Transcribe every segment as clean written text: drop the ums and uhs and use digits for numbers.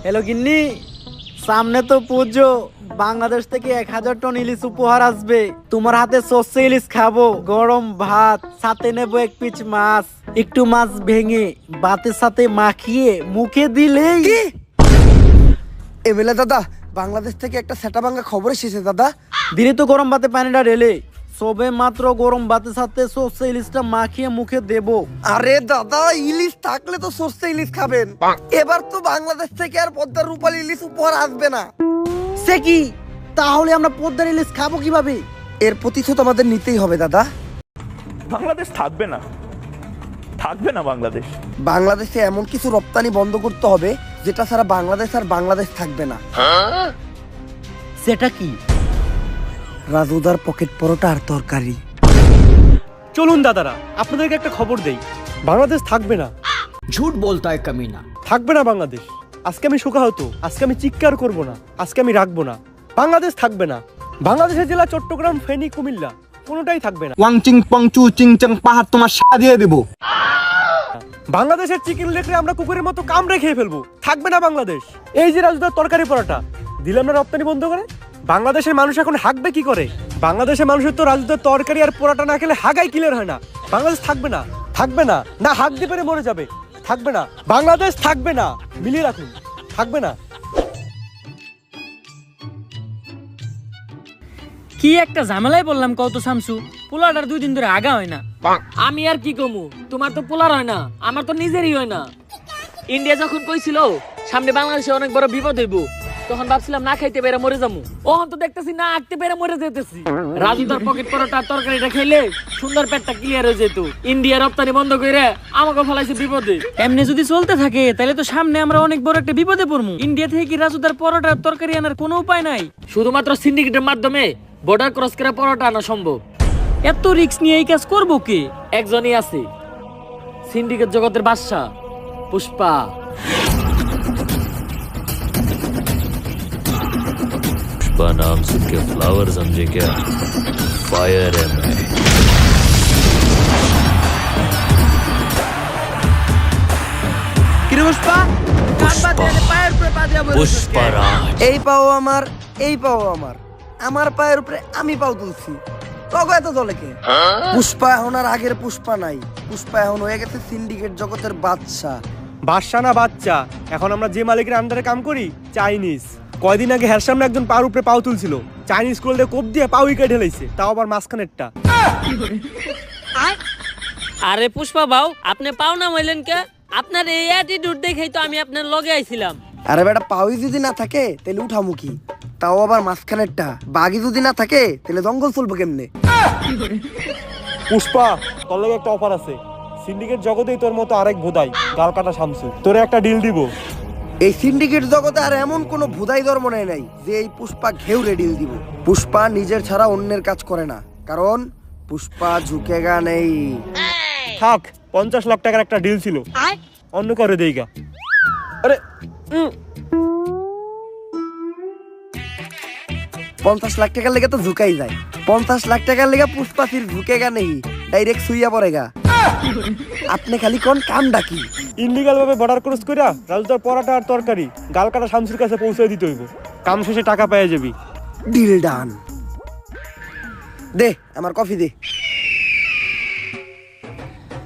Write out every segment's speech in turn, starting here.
Hello গিন্নি, সামনে তো পুজো। বাংলাদেশ থেকে 1000 টন ইলিশ উপহার আসবে। তোমার হাতে সর্ষে ইলিশ খাবো, গরম ভাত, সাথে নেবো 1 পিস মাছ। একটু মাছ ভেঙে ভাতের সাথে মাখিয়ে মুখে দিলেই। এমএলএ দাদা, বাংলাদেশ থেকে একটা সেটা ভাঙা খবর এসেছে দাদা। দিনে তো গরম ভাতে পানিটা ঢেলে সবে মাত্র গরম ভাতের সাথে সর্ষে ইলিশটা মাখিয়ে মুখে দেবো। আরে দাদা, ইলিশ থাকলে তো সর্ষে ইলিশ খাবেন। এবার তো বাংলাদেশ থেকে আর পদ্মার রূপালী ইলিশ উপহার আসবে না। সে কি? তাহলে আমরা পদ্মার ইলিশ খাবো কিভাবে? এর প্রতিশোধ আমাদের নিতেই হবে দাদা। বাংলাদেশ থাকবে না, থাকবে না বাংলাদেশ। বাংলাদেশে এমন কিছু রপ্তানি বন্ধ করতে হবে যেটা ছাড়া বাংলাদেশ আর বাংলাদেশ থাকবে না। সেটা কি? রাজুদার পকেট পরোটা আর তরকারি। চলুন দাদারা, আপনাদেরকে একটা খবর দেই, বাংলাদেশ থাকবে না। झूठ बोलता है कमीना। থাকবে না বাংলাদেশ। আজকে আমি শোকাহত, আজকে আমি চিৎকার করব না, আজকে আমি রাখবো না। বাংলাদেশ থাকবে না। বাংলাদেশের জেলা চট্টগ্রাম, ফেনী, কুমিল্লা কোনোটাই থাকবে না। ওয়াং চিং পং চু চিং চাং পাহাড় তোমার সাথে দিয়ে দেবো। বাংলাদেশের চিকেন লেখলে আমরা কুকুরের মতো কামড়ে খেয়ে ফেলবো। থাকবে না বাংলাদেশ। এই যে রাজুদার তরকারি পরোটা দিলাম না রপ্তানি বন্ধ করে, বাংলাদেশের মানুষ এখন হাঁকবে কি করে? বাংলাদেশের মানুষের তো রাজুদার তরকারি আর পরোটা না খেলে হাগাই ক্লিয়ার হয় না। বাংলাদেশ থাকবে না, থাকবে না, না হাঁক দিয়ে পেরে মরে যাবে। থাকবে না বাংলাদেশ, থাকবে না। মিলিয়ে রাখুন, থাকবে না। কি একটা ঝামেলায় বললাম কত শামসু, পোলাটার 2 দিন ধরে আগা হয় না। আমি আর কি কমু, তোমার তো পোলার হয় না, আমার তো নিজেরই হয় না। ইন্ডিয়া যখন কইছিল সামনে বাংলাদেশে অনেক বড় বিপদ হইব, তখন ভাবছিলাম না খাইতে পেরে মরে যাবো। ওহন তো দেখতেছি না আঁকতে পেরে মরে যেতেছি। রাজুদার পকেট পরোটা তরকারিটা খাইলে সুন্দর পেটটা ক্লিয়ার হয়ে যেত। ইন্ডিয়া রপ্তানি বন্ধ করে আমাকে ফলাইছে বিপদে। এমনি যদি চলতে থাকে তাহলে তো সামনে আমরা অনেক বড় একটা বিপদে পড়বো। ইন্ডিয়া থেকে কি রাজুদার পরোটা তরকারি আনার কোনো উপায় নাই? শুধুমাত্র সিন্ডিকেটের মাধ্যমে বর্ডার ক্রস করে পরোটা আনা সম্ভব। এত রিস্ক নিয়ে এই কাজ করবো কে? একজনই আছে, সিন্ডিকেট জগতের বাদশা পুষ্পা। पुष्पा नाम सुन के फ्लावर समझे क्या? फायर है मैं। पुष्पराज। এই পাও আমার, এই পাও আমার, আমার পায়ের উপরে আমি পাও তুলছি। তবে এত দলে কে? পুষ্পা এখন আর আগের পুষ্পা নাই। পুষ্পা এখন হয়ে গেছে সিন্ডিকেট জগতের বাদশা। বাদশা না বাচ্চা, এখন আমরা যে মালিকের আন্ডারে কাম করি, চাইনিজ। কয়দিন আগে হের সামনে একজন পার উপরে পাও তুলছিল, চাইনিজ কোল্ডে কোপ দিয়ে পাও উইকেট ঢেলাইছে, তাও আবার মাঝখানেরটা। আরে পুষ্পা বাউ, আপনি পাও না মাইলেন কে? আপনার এই অ্যাটিটিউড দেখেই তো আমি আপনার লগে আইছিলাম। আরে বেটা, পাওই যদি না থাকে তাহলে উঠামুখী, তাও আবার মাঝখানেরটা। বাঘি যদি না থাকে তাহলে জঙ্গল চলবো কেমনে? পুষ্পা, তোর লাগে একটা অফার আছে। সিন্ডিকেট জগতেই তোর মতো আরেক ভোদাই গাল কাটা শামসু, তোরে একটা ডিল দিব। এই সিন্ডিকেট জগতে আর এমন কোন ভুদাই ধর্ম নাই যে এই পুষ্পা ঘেউরে ডিল দিব। পুষ্পা নিজের ছাড়া অন্যের কাজ করে না, কারণ পুষ্পা ঝুঁকেগা নেই। থাক, 50 লাখ টাকার একটা ডিল ছিল, অন্য করে দেইগা। আরে 50 লাখ টাকার লেগে তো ঝুঁকাই যায়। 50 লাখ টাকার লেগে পুষ্পা ফির ঝুঁকেগা নেই, ডাইরেক্ট সুইয়া পড়েগা। আপনি খালি কোন কাম ডাকি ইনলিগাল ভাবে বর্ডার ক্রস কইরা রাজুদার পরোটা আর তরকারি গাল কাটা শামসুর কাছে পৌঁছে দিতে হইব। কাম শেষে টাকা পেয়ে যাবি। Deal done. দে আমার কফি দে।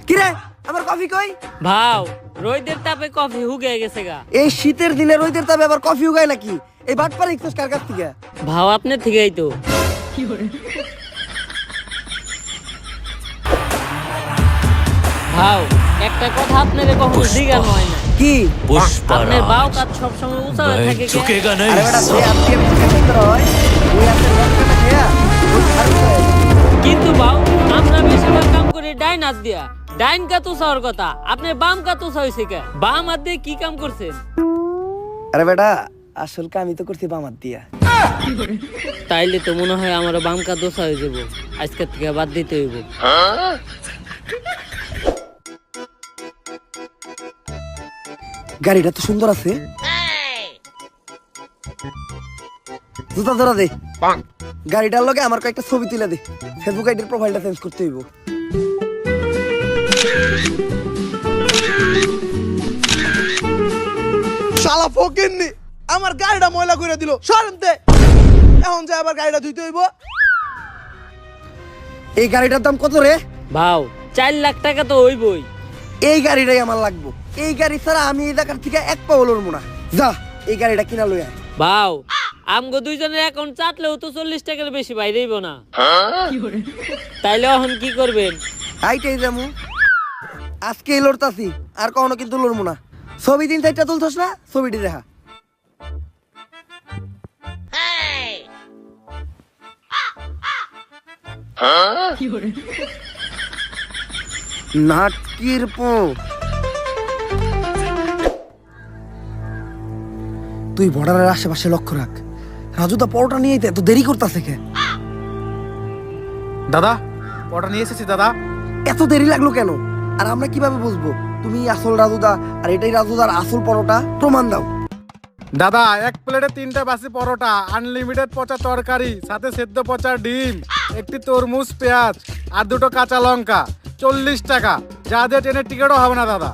কিরে, আমার কফি কই? ভাও, রোদের তাপে কফি হুগে গেছে গা। এই শীতের দিনে রোদের তাপে আবার কফি উগায় নাকি? এই বাটপার ইকছস কার কাছ থেকে? ভাও আপনার থেকেই তো। ভাও, একটা কথা আপনারে কখনো জিজ্ঞাসা হয় না। কি? আপনার বাও কাজ সব সময় উঁচা হয়ে থাকে কে? झुकेगा আরে नहीं। বেটা, যে আপনি আমি চিন্তা হয় ওই আছে রক্তটা খেয়া ওই খারাপ হয়ে যায়। কিন্তু বাও, আমরা বেশিরভাগ কাম করি ডাইন হাত দিয়া। ডাইন কাত উঁচাওয়ার কথা, আপনার বাম কাত উঁচা হয়েছে কে? বাম হাত দিয়ে কি কাম করছেন? আরে বেটা, আসল কাম আমি তো করছি বাম হাত দিয়া। তাইলে তো মনে হয় আমার বাম কাত উঁচা হয়ে যাবো, আজকের থেকে বাদ দিতে হইব। গাড়িটা তো সুন্দর আছে। জুতা ধরা দে। গাড়িটার লগে আমার কয়েকটা ছবি তুলে দে। ফেসবুক আইডির প্রোফাইলটা চেঞ্জ করতে হইব। শালা ফকিন্নি আমার গাড়িটা ময়লা করে দিল সরমতে এখন যে আবার গাড়িটা ধুইতে হইব। এই গাড়িটার দাম কত রে? ভাও 4 লাখ টাকা তো হইবই। এই গাড়িটাই আমার লাগবো। এই গাড়ি ছাড়া আমি এই জায়গার থেকে এক পাও লড়বো না। যা এই গাড়িটা কিনা লই আয়। ভাও আমগো দুইজনের অ্যাকাউন্ট চাটলেও তো 40 টাকার বেশি বাইরেইব না। তাইলে এখন কি করবেন? আইটাই যামু আজকে লড়তাছি আর কখনো কিন্তু লড়বো না। ছবি 3-4টা তুলছস না, ছবিটি দেখা। নাটকির পো তুই বর্ডারের আশেপাশে লক্ষ্য রাখ। রাজুদা পরোটা নিয়ে এত দেরি করতেছে কে? দাদা ওটা নিয়ে এসেছি দাদা। এত দেরি লাগলো কেন? আর আমরা কিভাবে বুঝবো তুমি আসল রাজুদা আর এটাই রাজুদার আসল পরোটা? প্রমাণ দাও। দাদা এক প্লেটে 3টা বাসি পরোটা, আনলিমিটেড পচা তরকারি, সাথে সেদ্ধ পচা ডিম, একটি তরমুজ, পেঁয়াজ আর 2টো কাঁচা লঙ্কা, 40 টাকা। যা দিয়ে ট্রেনের টিকিটও হবে না দাদা।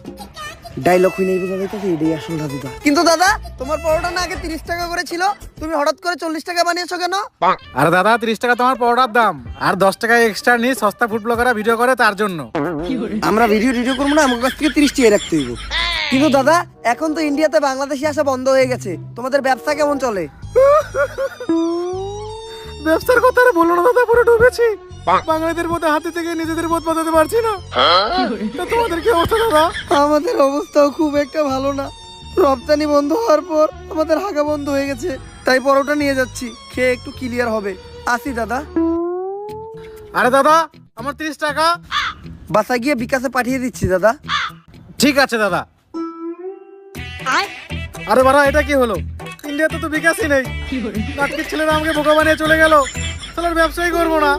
ডায়লগ হই নাই বোঝা যাইতেছে এটাই আসল রাজুদা। কিন্তু দাদা তোমার পরোটা না আগে 30 টাকা করে ছিল, তুমি হঠাৎ করে 40 টাকা বানিয়েছো কেন? আরে দাদা 30 টাকা তোমার পরোটার দাম, আর 10 টাকা এক্সট্রা নিয়ে সস্তা ফুড ব্লগাররা ভিডিও করে তার জন্য। আমরা ভিডিও করবো না, আমার কাছ থেকে 30 টাকা রাখতে হইব। কিন্তু দাদা এখন তো ইন্ডিয়াতে বাংলাদেশি আসা বন্ধ হয়ে গেছে, তোমাদের ব্যবসা কেমন চলে? ব্যবসার কথা আর বলো না দাদা, পুরো ডুবেছি। বাঙালিদের মধ্যে হাতে থেকে নিজেদের বোধ বাঁচাতে পারছি না। তা তোমাদের কি অবস্থা দাদা? আমাদের অবস্থাও খুব একটা ভালো না। রপ্তানি বন্ধ হওয়ার পর আমাদের হাগা বন্ধ হয়ে গেছে, তাই পরোটা নিয়ে যাচ্ছি, খেয়ে একটু ক্লিয়ার হবে। আসি দাদা। আরে দাদা আমার 30 টাকা। বাসা গিয়ে বিকাশে পাঠিয়ে দিচ্ছি দাদা। ঠিক আছে দাদা। আরে বাড়া এটা কি হলো? ইন্ডিয়াতে তো বিকাশই নেই। নাটকের ছেলেরা আমাকে বোকা বানিয়ে চলে গেল। তাহলে ব্যবসাই করবো না।